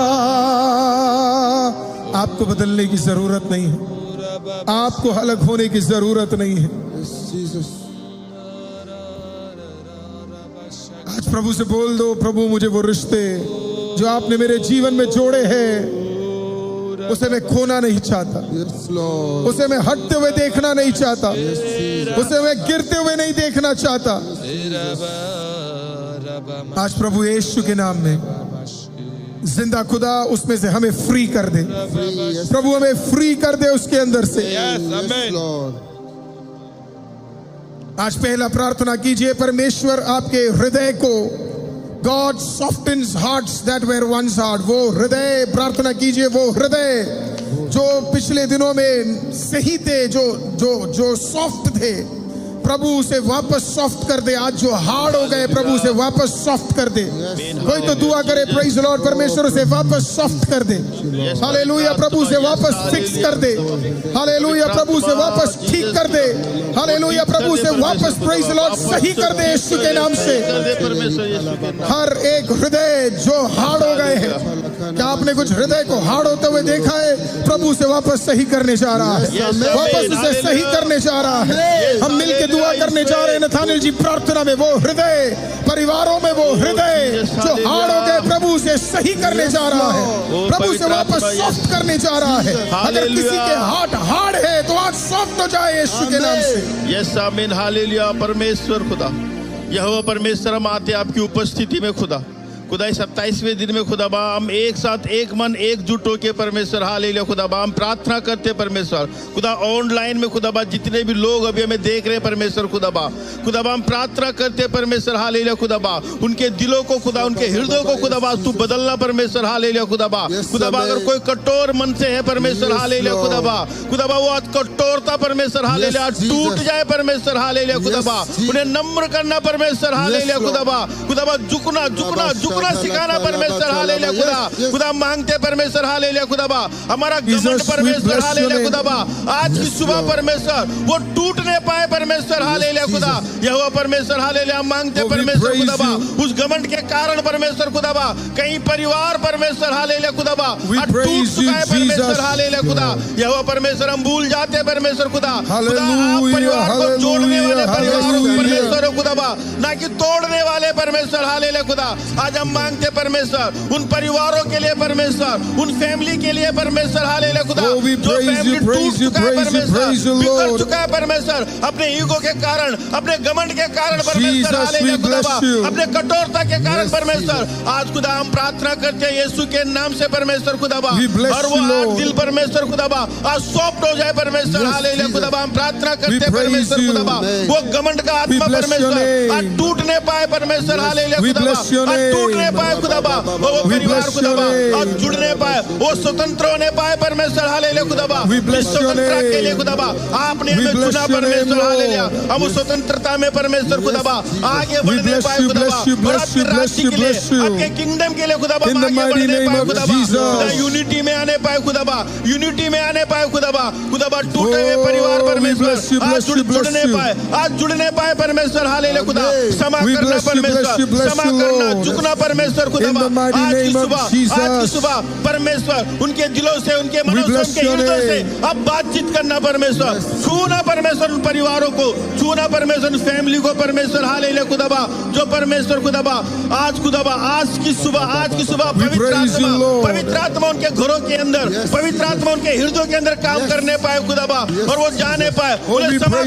आपको बदलने की जरूरत नहीं है, आपको अलग होने की जरूरत नहीं है। Yes, Jesus. आज प्रभु से बोल दो, प्रभु मुझे वो रिश्ते जो आपने मेरे जीवन में जोड़े हैं उसे मैं खोना नहीं चाहता, Yes, Lord. उसे मैं हटते हुए देखना नहीं चाहता, उसे मैं गिरते हुए नहीं देखना चाहता। आज प्रभु यीशु के नाम में जिंदा खुदा उसमें से हमें फ्री कर दे, प्रभु हमें फ्री कर दे उसके अंदर से। Yes, Lord. आज पहला प्रार्थना कीजिए, परमेश्वर आपके हृदय को, God softens hearts that were once hard, वो हृदय प्रार्थना कीजिए, वो हृदय जो पिछले दिनों में सही थे, जो सॉफ्ट थे, प्रभु उसे वापस सॉफ्ट कर दे। आज जो हार्ड हो गए प्रभु उसे वापस सॉफ्ट कर दे। कोई तो दुआ करे, प्रेज द लॉर्ड, परमेश्वर उसे वापस सॉफ्ट कर दे। हालेलुया, प्रभु उसे वापस फिक्स कर दे। हालेलुया, प्रभु उसे वापस ठीक कर दे। हालेलुया, प्रभु उसे वापस, प्रेज द लॉर्ड, सही कर दे यीशु के नाम से। हर एक हृदय जो हार्ड हो गए हैं, क्या आपने कुछ हृदय को हार्ड होते हुए देखा है? प्रभु उसे वापस सही करने जा रहा है, वापस उसे सही करने जा रहा है। हम मिलके दुआ करने जा रहे हैं नथानिएल जी प्रार्थना में। वो हृदय, परिवारों में वो हृदय जो हार्ड हो गए, प्रभु उसे सही करने जा रहा है, प्रभु उसे वापस सॉफ्ट करने जा रहा है। अगर किसी के हार्ट हार्ड है तो आज सॉफ्ट हो जाए यीशु के नाम से। यस आमीन, हालेलुया। परमेश्वर खुदा, यहोवा परमेश्वर, हम आते आपकी उपस्थिति में खुदा। खुदा इस 27वें दिन में खुदा बा हम एक साथ, एक मन, एकजुट होके परमेश्वर हालेलुया खुदा बा हम प्रार्थना करते परमेश्वर खुदा। ऑनलाइन में खुदा बा जितने भी लोग अभी हमें देख रहे हैं परमेश्वर खुदा बा हम प्रार्थना करते परमेश्वर हालेलुया खुदा बा, उनके दिलों को खुदा, उनके हृदयों को खुदा बा तू बदलना परमेश्वर हालेलुया खुदा बा। अगर कोई कठोर मन से है परमेश्वर हालेलुया खुदा बा वो आज कठोरता परमेश्वर हालेलुया टूट जाए परमेश्वर हालेलुया खुदा बा। उन्हें नम्र करना परमेश्वर हालेलुया खुदा बा झुकना झुकना झुकना सिखाना परमेश्वर हालेलुया खुदा मांगते परमेश्वर हालेलुया खुदा बा। हमारा घमंड परमेश्वर हालेलुया खुदा बा आज की सुबह परमेश्वर वो टूट नहीं पाए परमेश्वर हालेलुया खुदा। यहोवा परमेश्वर हालेलुया मांगते परमेश्वर खुदा बा उस घमंड के कारण परमेश्वर खुदा बा कहीं परिवार परमेश्वर हालेलुया खुदा बा टूट चुका है परमेश्वर हालेलुया खुदा। यहोवा परमेश्वर हम भूल जाते परमेश्वर खुदा आप परिवार को जोड़ने वाले परिवारों को परमेश्वर खुदा बा, ना कि तोड़ने वाले परमेश्वर हालेलुया खुदा। आज हम मांगते परमेश्वर उन परिवारों के लिए परमेश्वर, उन फैमिली के लिए परमेश्वर हालेलुया खुदा जो फैमिली टूट चुका है परमेश्वर, बिगड़ चुका है परमेश्वर अपने ईगो के कारण, अपने घमंड के कारण परमेश्वर हालेलुया खुदा बा, अपने कठोरता के कारण परमेश्वर। आज खुदा हम प्रार्थना करते हैं यीशु के नाम से परमेश्वर खुदा बा, और वो आज दिल परमेश्वर खुदा बा आज सॉफ्ट हो जाए परमेश्वर हालेलुया खुदा बा। हम प्रार्थना करते हैं परमेश्वर खुदा बा वो घमंड का आत्मा परमेश्वर आज टूट नहीं पाए परमेश्वर हालेलुया खुदा बा, आज टूट नहीं पाए खुदा बा। वो परिवार खुदा बा आज जुड़ने पाए, वो स्वतंत्र होने पाए परमेश्वर हालेलुया खुदा बा। स्वतंत्रता के लिए खुदा बा आपने हमें चुना परमेश्वर हालेलुया, हम उस स्वतंत्रता में परमेश्वर खुदा बा आगे बढ़ने पाए खुदा बा, और आपके राज्य के लिए, आपके किंगडम के लिए खुदा बा आगे बढ़ने पाए खुदा बा, यूनिटी में आने पाए खुदा बा, यूनिटी में आने पाए खुदा बा टूटे हुए परिवार परमेश्वर आज जुड़ने पाए, आज जुड़ने पाए परमेश्वर हालेलुया खुदा। क्षमा करना परमेश्वर, क्षमा करना, झुकना परमेश्वर खुदा बा। आज की सुबह परमेश्वर उनके दिलों से, उनके मनों से, उनके हृदयों से अब बातचीत करना परमेश्वर, छूना परमेश्वर उन परिवारों को, छूना परमेश्वर फैमिली को परमेश्वर हालेलुया खुदा बा जो परमेश्वर खुदा बा आज खुदा बा आज की सुबह पवित्र आत्मा उनके घरों के अंदर, पवित्र आत्मा उनके हृदयों के अंदर काम करने पाए खुदा बा, और वो जाने पाए, उन्हें क्षमा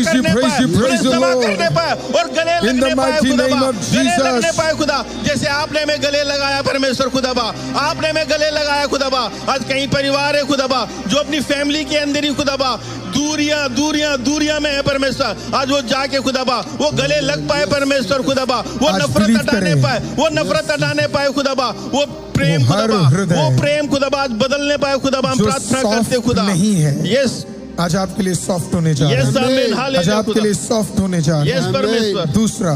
करने पाए और गले लगने पाए खुदा बा, गले लगने पाए खुदा। जैसे आपने आपने में गले लगाया परमेश्वर खुदाबा, आपने में गले लगाया खुदाबा। आज कई परिवार है खुदाबा जो अपनी फैमिली के अंदर ही खुदाबा दूरियां में है परमेश्वर, आज वो जाके खुदाबा वो गले लग पाए परमेश्वर खुदाबा, वो आज नफरत believe हटाने करें। पाए, वो नफरत हटाने पाए खुदाबा, वो प्रेम वो हर खुदाबा, हृदय वो प्रेम खुदाबा आज बदलने पाए खुदाबा। हम जो प्रार्थना करते soft खुदा, नहीं है। यस आज आपके लिए सॉफ्ट होने जा रहा यस है। आमीन आज हालेलुया आपके लिए सॉफ्ट होने जा रहा यस है। परमेश्वर। दूसरा,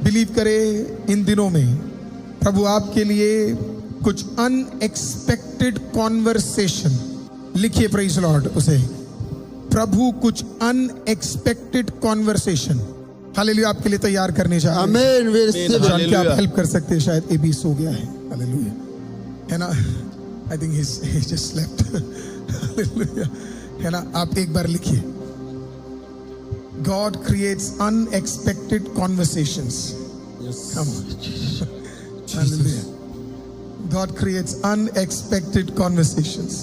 बिलीव करे इन दिनों में प्रभु आपके लिए कुछ अनएक्सपेक्टेड कॉन्वर्सेशन, लिखिए प्रेज लॉर्ड उसे, प्रभु कुछ अनएक्सपेक्टेड कॉन्वर्सेशन हालेलुया आपके लिए तैयार करने जा रहे हैं। Amen. We receive it. जान के आप हालेलुया। हेल्प कर सकते हैं, शायद एबी सो गया है। हालेलुया, है ना? I think he just slept. Hallelujah, है ना? आप एक बार लिखिए, God creates unexpected conversations. Come on. Hallelujah. God creates unexpected conversations.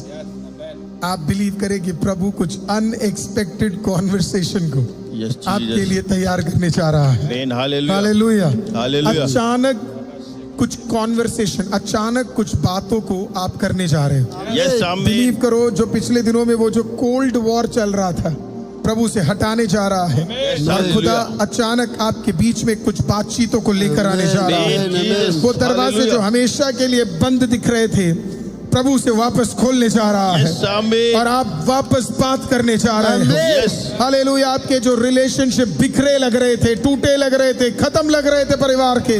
आप बिलीव करें कि प्रभु कुछ अनएक्सपेक्टेड कॉन्वर्सेशन को यस आपके लिए तैयार करने जा रहा है। आमीन हालेलुया हालेलुया। हालेलुया। अचानक कुछ कॉन्वर्सेशन, अचानक कुछ बातों को आप करने जा रहे हो। यस आमीन बिलीव करो, जो पिछले दिनों में वो जो कोल्ड वॉर चल रहा था प्रभु से हटाने जा रहा है, और खुदा अचानक आपके बीच में कुछ बातचीतों को लेकर आने जा रहा है। वो दरवाजे जो हमेशा के लिए बंद दिख रहे थे प्रभु से वापस खोलने जा रहा है, यस आमीन और आप वापस बात करने जा रहे हो। Yes hallelujah. आपके जो रिलेशनशिप बिखरे लग रहे थे, टूटे लग रहे थे, खत्म लग रहे थे परिवार के,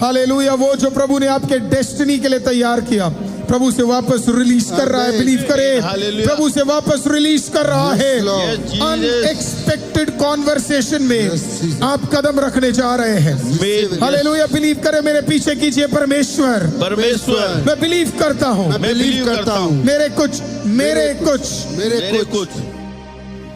हालेलुया, वो जो प्रभु ने आपके डेस्टिनी के लिए तैयार किया प्रभु से वापस रिलीज कर रहा है। बिलीव करे, हालेलुया। प्रभु से वापस रिलीज कर रहा है। Lord. Yes, Jesus. Unexpected conversation में Yes, Jesus. आप कदम रखने जा रहे हैं। आमीन हालेलुया। बिलीव करे, मेरे पीछे कीजिए परमेश्वर, परमेश्वर मैं बिलीव करता हूँ मैं बिलीव करता हूँ मेरे कुछ मेरे कुछ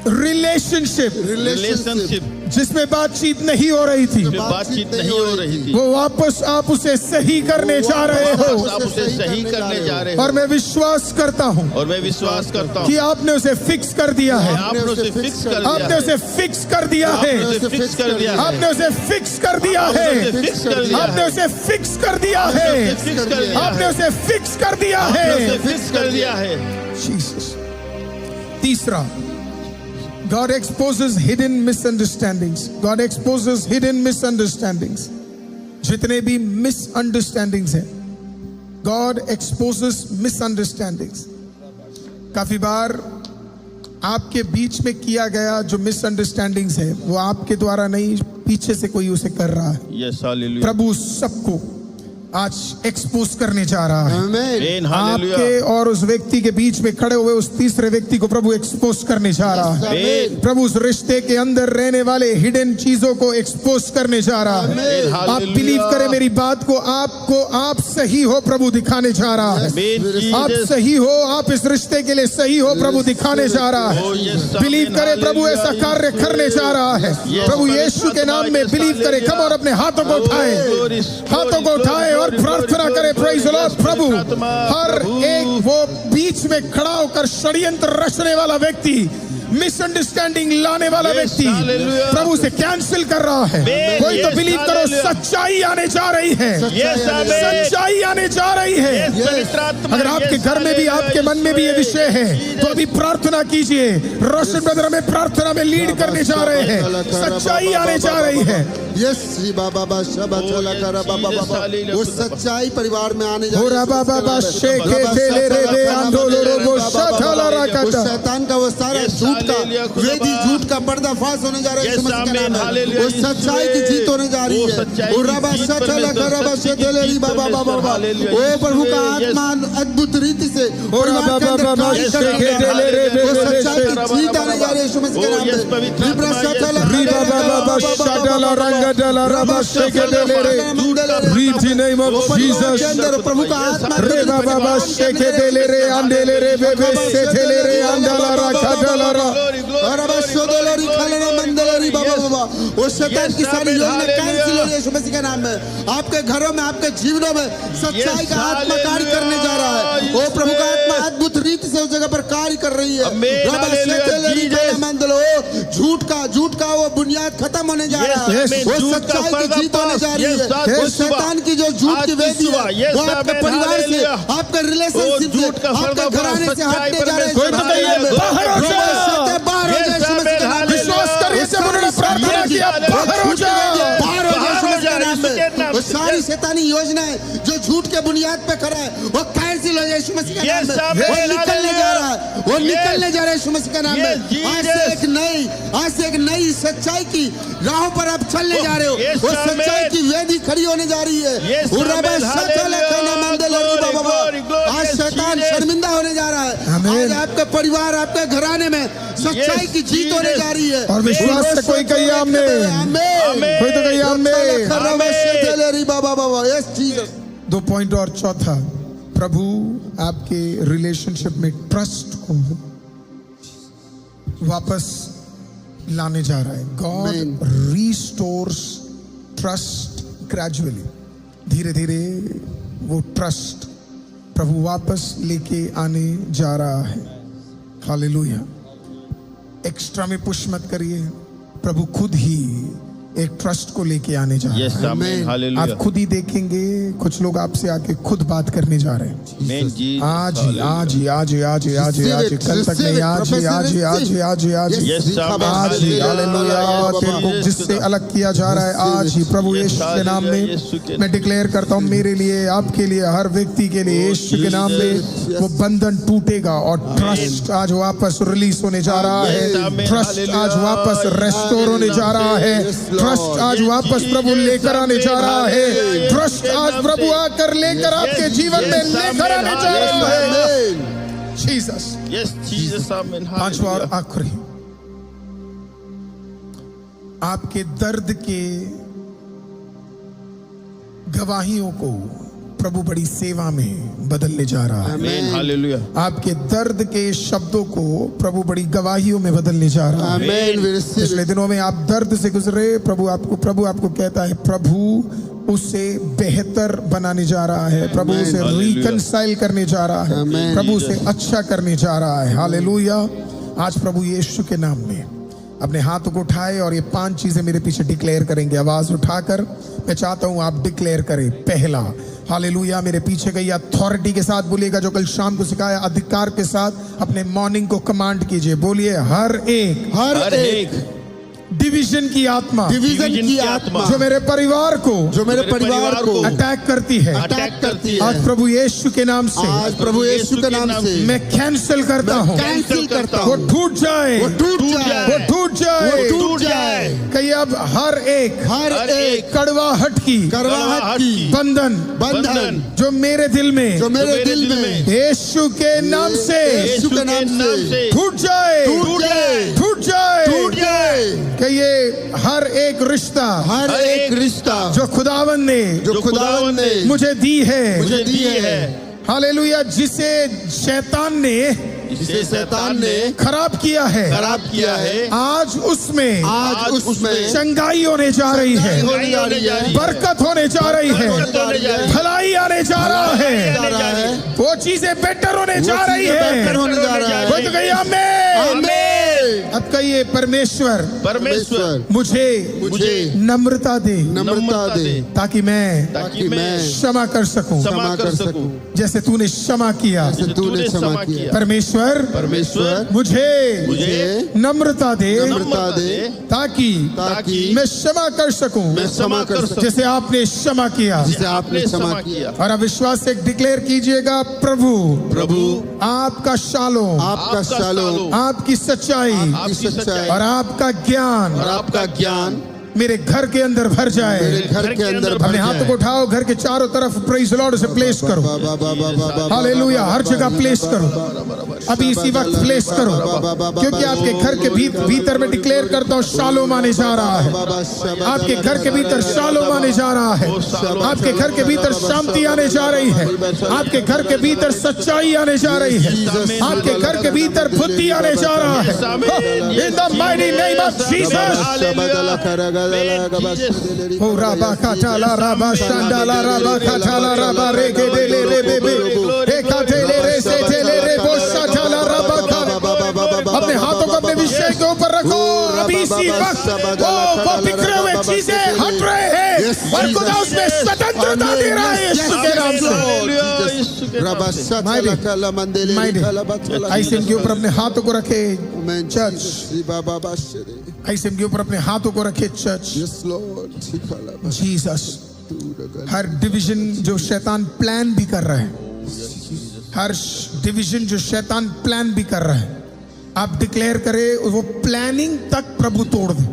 रिलेशनशिप रिलेशनशिप जिसमें बातचीत नहीं हो रही थी बातचीत नहीं हो रही थी, वो वापस आप उसे सही करने जा रहे हो, आप उसे सही करने जा रहे हो, और मैं विश्वास करता हूँ और मैं विश्वास करता कि हूँ आपने उसे फिक्स कर दिया है। आपने उसे फिक्स कर दिया आपने है, उसे फिक्स कर दिया है। आपने उसे फिक्स कर दिया है, आपने उसे फिक्स कर दिया है। उसे फिक्स कर दिया आपने है, उसे फिक्स कर दिया उसे है। फिक्स कर दिया आपने है, उसे फिक्स कर दिया आपने है। उसे फिक्स कर दिया है। जीसस। तीसरा, God exposes hidden misunderstandings. God exposes hidden misunderstandings. जितने भी misunderstandings हैं, God exposes misunderstandings. काफी बार आपके बीच में किया गया जो misunderstandings है वो आपके द्वारा नहीं, पीछे से कोई उसे कर रहा है। यस हालेलुया प्रभु सबको आज एक्सपोज करने जा रहा है। आमीन हालेलुया आपके और उस व्यक्ति के बीच में खड़े हुए उस तीसरे व्यक्ति को प्रभु एक्सपोज करने जा रहा है। आमीन प्रभु उस रिश्ते के अंदर रहने वाले हिडन चीजों को एक्सपोज करने जा रहा है। आमीन आप हालेलुया बिलीव करें मेरी बात को, आपको आप सही हो प्रभु दिखाने जा रहा है। आमीन आप जीसस सही हो, आप इस रिश्ते के लिए सही हो प्रभु दिखाने जा रहा Oh, है। yes, बिलीव आमीन, करें प्रभु ऐसा हालेलुया, कार्य करने जा रहा है। Yes, प्रभु पवित्र यीशु के नाम में आत्मा, बिलीव yes, करें। कम और अपने हाथों को Oh, उठाएं, glory, हाथों को glory, उठाएं और glory, प्रार्थना glory, करें। Praise the Lord. glory, प्रभु पवित्र आत्मा, हर प्रभु। एक वो बीच में खड़ा होकर षड्यंत्र रचने वाला व्यक्ति, मिसअंडरस्टैंडिंग लाने वाला Yes, व्यक्ति hallelujah। प्रभु से कैंसिल कर रहा है। Amen, कोई तो yes, बिलीव करो, hallelujah। सच्चाई आने जा रही है। यस आमीन सच्चाई आने जा रही है। यस पवित्र आत्मा, अगर आपके yes, घर में भी, आपके हालेलुया, मन में भी ये विषय है तो अभी प्रार्थना कीजिए। रोशन ब्रदर हमें प्रार्थना में लीड करने जा रहे हैं। सच्चाई आने जा रही है। यस श्री बाबा बा शबा चला करा बाबा बाबा, वो सच्चाई परिवार में आने जा रही है। ओरा बाबा बा शेखे तेले रे बे आंदोलो रोबो शठला उस राकाटा। शैतान का वो सारा Yes, झूठ का हालेलुया, खुदा वेदी बा। झूठ का पर्दाफाश होने जा रहा है। Yes, यीशु मसीह के आमीन, नाम में हालेलुया, वो सच्चाई की जीत होने जा रही वो है। सच्चाई ओ की रबा जीत शठला परमेश्वर, करबा सच्ची की शठले री जीत बाबा बाबा परमेश्वर, बाबा। हालेलुया, ओ प्रभु का यीशु, आत्मा अद्भुत रीति से ओरा परिवार के बाबा अंदर बाबा कार्य कर रहा शेखे है। तेले रे बे वो बे सच्चाई की बे जीत आने जा रही है यीशु मसीह के ओ, नाम यस, में। पवित्र लिब्रा आत्मा, शठला यस, री बाबा बाबा शठला रंगा डला रबा शेखे तेले रे। Read the name of Jesus. प्रभु का आत्मा रे बाबा बा शेखे तेले रे आंडेले रे बे बे शेठेले रे आंडाला राकाटाला रा। और अब शोदलरी खालना मंदलरी बाबा बाबा वो शैतान की Yes, सारी amen, योजना hallelujah. कैंसिल हो रही है यीशु मसीह के नाम में। आपके घरों में, आपके जीवनों में सच्चाई का आत्मा कार्य करने जा रहा है। वो प्रभु का आत्मा अद्भुत रीति से उस जगह पर कार्य कर रही है। Amen, रबा hallelujah, शेतेले Jesus. रिकाला मंदलो, झूठ का वो बुनियाद खत्म होने जा रहा है। Yes, वो झूठ का सच्चाई की जीत होने जा रही Yes, है। वो yes, शैतान की जो झूठ की आज वेदी है, सुबह, yes, वो आपके amen, परिवार से, hallelujah. आपके रिलेशनशिप झूठ का से, आपके घराने से सच्चाई हटने जा रहे हैं। कोई तो कहिए, बाहर हो जाओ। बाहर हो जाओ यीशु मसीह के नाम में। विश्वास करिए जब उन्होंने प्रार्थना किया, बाहर हो जाओ। बाहर हो जाओ यीशु मसीह के नाम यीशु के में। नाम वो से। सारी शैतानी योजनाएं जो झूठ के बुनियाद पे खड़ा है, वो कैंसिल हो जाए यीशु मसीह के नाम Yes, में। amen, वो निकलने जा रहा है, वो Yes. निकलने जा रहा है यीशु मसीह के नाम में। Yes, आज से एक नई सच्चाई की राहों पर आप चलने जा रहे हो। Yes, वो amen. सच्चाई की वेदी खड़ी होने जा रही है। Yes, उर्रबा amen, शतल खना मंदल hallelujah. री बाबा। Glory, glory, आज yes, शैतान Jesus. शर्मिंदा होने जा रहा है। Amen. आज आपके परिवार, आपके घराने में सच्चाई Yes, की जीत होने Jesus. जा रही है। और विश्वास से कोई कहिए आमेन। आमेन। कोई तो कहिए आमेन। बाबा यस जीसस। 2 पॉइंट और चौथा, प्रभु आपके रिलेशनशिप में ट्रस्ट को वापस लाने जा रहा है। Amen. गॉड रीस्टोर्स ट्रस्ट ग्रेजुअली, धीरे धीरे वो ट्रस्ट प्रभु वापस लेके आने जा रहा है। हालेलुया। एक्स्ट्रा में पुश मत करिए, प्रभु खुद ही एक ट्रस्ट को लेके आने जा रहा Yes, है। amen, Amen. hallelujah. आप खुद ही देखेंगे, कुछ लोग आपसे आके खुद बात करने जा रहे हैं। Amen, Jesus. आज ही आज ही आज ही आज ही आज ही आज ही कल तक नहीं, आज ही आज ही आज ही आज ही आज ही Yes, amen, आज ही हालेलुया। तेरे को जिससे अलग किया जा रहा है, आज ही प्रभु Yes, यीशु के नाम hallelujah, में मैं डिक्लेयर करता हूँ, मेरे लिए, आपके लिए, हर व्यक्ति के लिए यीशु के नाम में वो बंधन टूटेगा और ट्रस्ट आज वापस रिलीज होने जा रहा है। Yes, amen, ट्रस्ट आज hallelujah. वापस रेस्टोर होने जा रहा है। Yes, Lord. ट्रस्ट आज वापस प्रभु लेकर आने जा रहा है। ट्रस्ट आज प्रभु आकर लेकर आपके जीवन में लेकर आने जा रहा है। जीसस। Yes, Jesus, amen, पांचवा और hallelujah. आखिरी, आपके दर्द के गवाहियों को प्रभु बड़ी सेवा में बदलने जा रहा है। Amen, hallelujah. आपके दर्द के शब्दों को प्रभु बड़ी गवाहियों में बदलने जा रहा है। आमेन। पिछले दिनों में आप दर्द से गुजरे, प्रभु आपको कहता है, प्रभु उसे बेहतर बनाने जा रहा है, प्रभु उसे Hallelujah. रिकंसाइल करने जा रहा है, Amen. प्रभु उसे अच्छा करने जा रहा है। हालेलुया। आज प्रभु यीशु के नाम में अपने हाथों को उठाए और ये 5 चीजें मेरे पीछे डिक्लेयर करेंगे। आवाज उठाकर मैं चाहता हूं आप डिक्लेयर करें। पहला, हालेलुया, मेरे पीछे गई अथॉरिटी के साथ बोलिएगा, जो कल शाम को सिखाया, अधिकार के साथ अपने मॉर्निंग को कमांड कीजिए। बोलिए, हर एक डिवीजन की आत्मा, डिवीजन की आत्मा जो मेरे परिवार को, जो मेरे परिवार को अटैक करती है, अटैक करती है, आज प्रभु यीशु के नाम से, आज प्रभु यीशु के नाम से मैं कैंसिल करता हूँ। कैंसिल करता वो हूँ। टूट जाए, वो टूट जाए, वो टूट जाए, वो टूट जाए। कहीं अब हर एक कड़वाहट की बंधन जो मेरे दिल में, जो मेरे दिल में यीशु के नाम से यीशु के नाम से टूट जाए, टूट जाए, टूट जाए, टूट जाए। कि ये हर एक रिश्ता, हर एक रिश्ता जो खुदावन ने, जो खुदावन ने मुझे दी है, मुझे दी है, हालेलुया, जिसे शैतान ने खराब किया है, आज उसमें चंगाई होने जा रही है, बरकत होने जा रही है, भलाई आने जा रहा है, वो चीजें बेटर होने जा रही है। वो तो कहिए आमीन। अब कहिए, परमेश्वर मुझे नम्रता दे ताकि मैं क्षमा कर सकूं जैसे तूने क्षमा किया। परमेश्वर मुझे नम्रता दे ताकि मैं क्षमा कर सकूं जैसे आपने क्षमा किया। और अब विश्वास से डिक्लेयर कीजिएगा, प्रभु आपका शालोम, आपकी सच्चाई और आपका ज्ञान मेरे घर के अंदर भर जाए। मेरे घर के अंदर भर अपने हाथों को उठाओ, घर के चारों तरफ प्रेज लॉर्ड से प्लेस करो। हालेलुया, हर जगह प्लेस करो, अभी इसी वक्त प्लेस करो, क्योंकि आपके घर के भीतर में डिक्लेयर करता हूँ शालोम आने जा रहा है। आपके घर के भीतर शालोम आने जा रहा है। आपके घर के भीतर शांति आने जा रही है। आपके घर के भीतर सच्चाई आने जा रही है। आपके घर के भीतर बुद्धि आने जा रहा है। In the mighty name of Jesus. ओ राबा काटाला राबा शांडाला राबा काटाला राबा रे के देले रे बेबे रे काटेले रे से तेले रे बोशा ठाला राबा का। अपने हाथों को अपने विषय के ऊपर रखो। अभी इसी वक्त वो बिखरे हुए चीजें हट रहे हैं और खुदा उसमें स्वतंत्रता दे रहा है यीशु के नाम से। ऐसे इनके ऊपर अपने हाथों को रखे चर्च। ऐसे इनके ऊपर अपने हाथों को रखे चर्च। जीसस, हर डिवीजन जो शैतान प्लान भी कर रहा है, हर डिवीजन जो शैतान प्लान भी कर रहा है, आप डिक्लेयर करें वो प्लानिंग तक प्रभु तोड़ दे।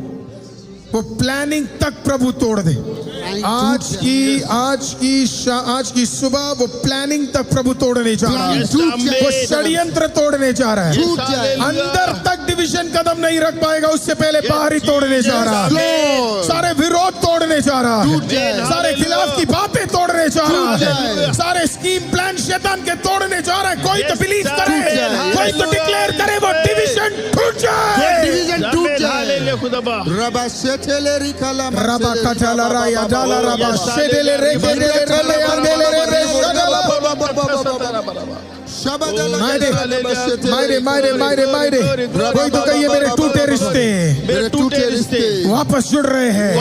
वो प्लानिंग तक प्रभु तोड़ दे। आज की सुबह वो प्लानिंग तक प्रभु तोड़ने जा रहा है। वो षड्यंत्र तोड़ने जा रहा है। अंदर तक डिवीजन कदम नहीं रख पाएगा, उससे पहले बाहर ही तोड़ने जा रहा है। सारे विरोध तोड़ने जा रहा है। सारे खिलाफ की बातें तोड़ने जा रहा है। सारे स्कीम प्लान शैतान के तोड़ने जा रहा है। कोई तो बिलीव करे, कोई तो डिक्लेयर करे वो डिवीजन टूट जाए। डिवीजन टूट जाए। रबा कटाला राया डाला रबा शेडेले रे केडेले रले अंडेले रे मायरे कोई तो कहिए मेरे टूटे रिश्ते वापस जुड़ रहे हैं।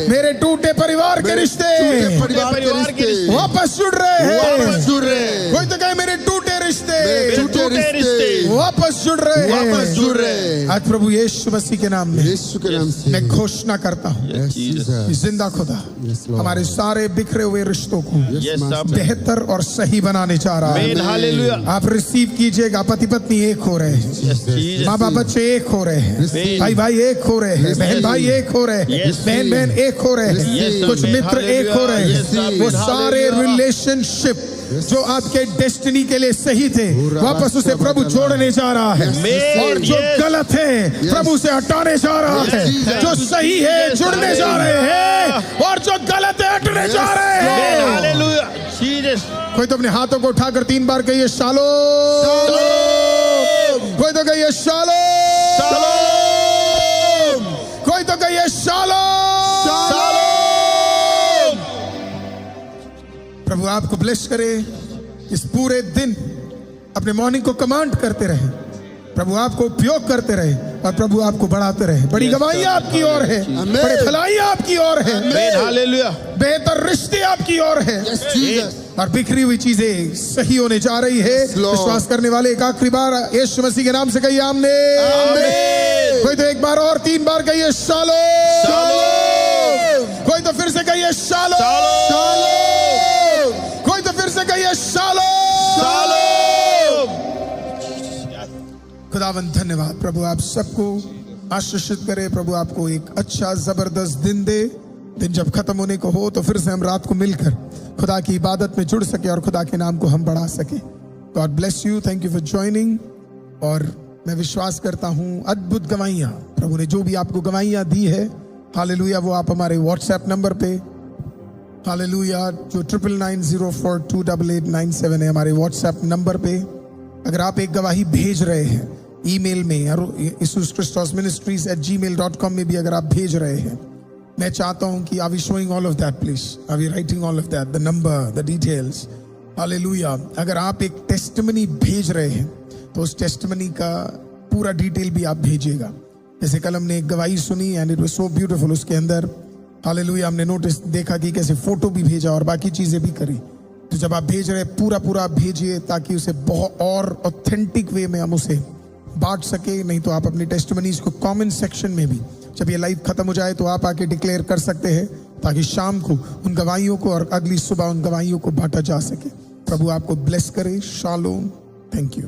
मेरे टूटे परिवार के रिश्ते वापस जुड़ रहे हैं। कोई तो कहे मेरे टूटे रिश्ते वापस जुड़ रहे हैं। आज प्रभु यीशु मसीह के नाम में मैं घोषणा करता हूँ, जिंदा खुदा हमारे सारे बिखरे हुए रिश्तों को बेहतर और सही बनाने जा रहा है। आप रिसीव कीजिएगा। पति पत्नी एक हो रहे हैं, माँ बाप बच्चे एक हो रहे हैं, भाई भाई एक हो रहे हैं, बहन भाई एक हो रहे हैं, बहन बहन एक हो रहे हैं, कुछ मित्र एक हो रहे हैं। वो सारे रिलेशनशिप जो आपके डेस्टिनी के लिए सही थे, वापस उसे प्रभु जोड़ने जा रहा है। और जो गलत है प्रभु से हटाने जा रहा है। जो सही है जुड़ने जा रहे हैं और जो गलत है हटने जा रहे हैं। कोई तो अपने हाथों को उठाकर 3 बार कहिए शालोम। कोई तो कहिए शालोम। कोई तो कहिए शालोम। प्रभु आपको ब्लेस करे। इस पूरे दिन अपने मॉर्निंग को कमांड करते रहे। प्रभु आपको उपयोग करते रहे और प्रभु आपको बढ़ाते रहे। बड़ी गवाही आपकी ओर है, बड़ी भलाई आपकी ओर है, बेहतर रिश्ते आपकी ओर है और बिखरी हुई चीजें सही होने जा रही है। विश्वास करने वाले एक आखिरी बार यीशु मसीह के नाम से कहिए आमीन। कोई तो एक बार और 3 बार कहिए शालोम। कोई तो फिर से कहिए शालोम। कोई तो फिर से कहिए शालोम। खुदावंद धन्यवाद प्रभु, आप सबको आशीषित करे। प्रभु आपको एक अच्छा जबरदस्त दिन दे। दिन जब खत्म होने को हो तो फिर से हम रात को मिलकर खुदा की इबादत में जुड़ सके और खुदा के नाम को हम बढ़ा सके। God bless you. Thank you for joining. और मैं विश्वास करता हूँ अद्भुत गवाहियाँ प्रभु ने जो भी आपको गवाहियाँ दी है, हालेलुया, वो आप हमारे व्हाट्सएप नंबर पे, हालेलुया, जो 9990428897 है हमारे व्हाट्सएप नंबर पे, अगर आप एक गवाही भेज रहे हैं ईमेल में isuschristosministries@gmail.com में भी अगर आप भेज रहे हैं, मैं चाहता हूं कि are we showing all of that, please are we writing all of that, the number, the details, hallelujah. अगर आप एक टेस्टिमनी भेज रहे हैं तो उस टेस्टिमनी का पूरा डिटेल भी आप भेजिएगा। जैसे कल हमने एक गवाही सुनी and it was so beautiful, उसके अंदर हालेलुया हमने नोटिस देखा कि कैसे फोटो भी भेजा और बाकी चीजें भी करी। तो जब आप भेज रहे पूरा भेजिए ताकि उसे बहुत और ऑथेंटिक वे में हम उसे बांट सके। नहीं तो आप अपनी टेस्टिमनीज को कमेंट सेक्शन में भी, जब ये लाइव खत्म हो जाए तो आप आके डिक्लेयर कर सकते हैं ताकि शाम को उन गवाहियों को और अगली सुबह उन गवाहियों को बांटा जा सके। प्रभु आपको ब्लेस करे। शालोम। Thank you.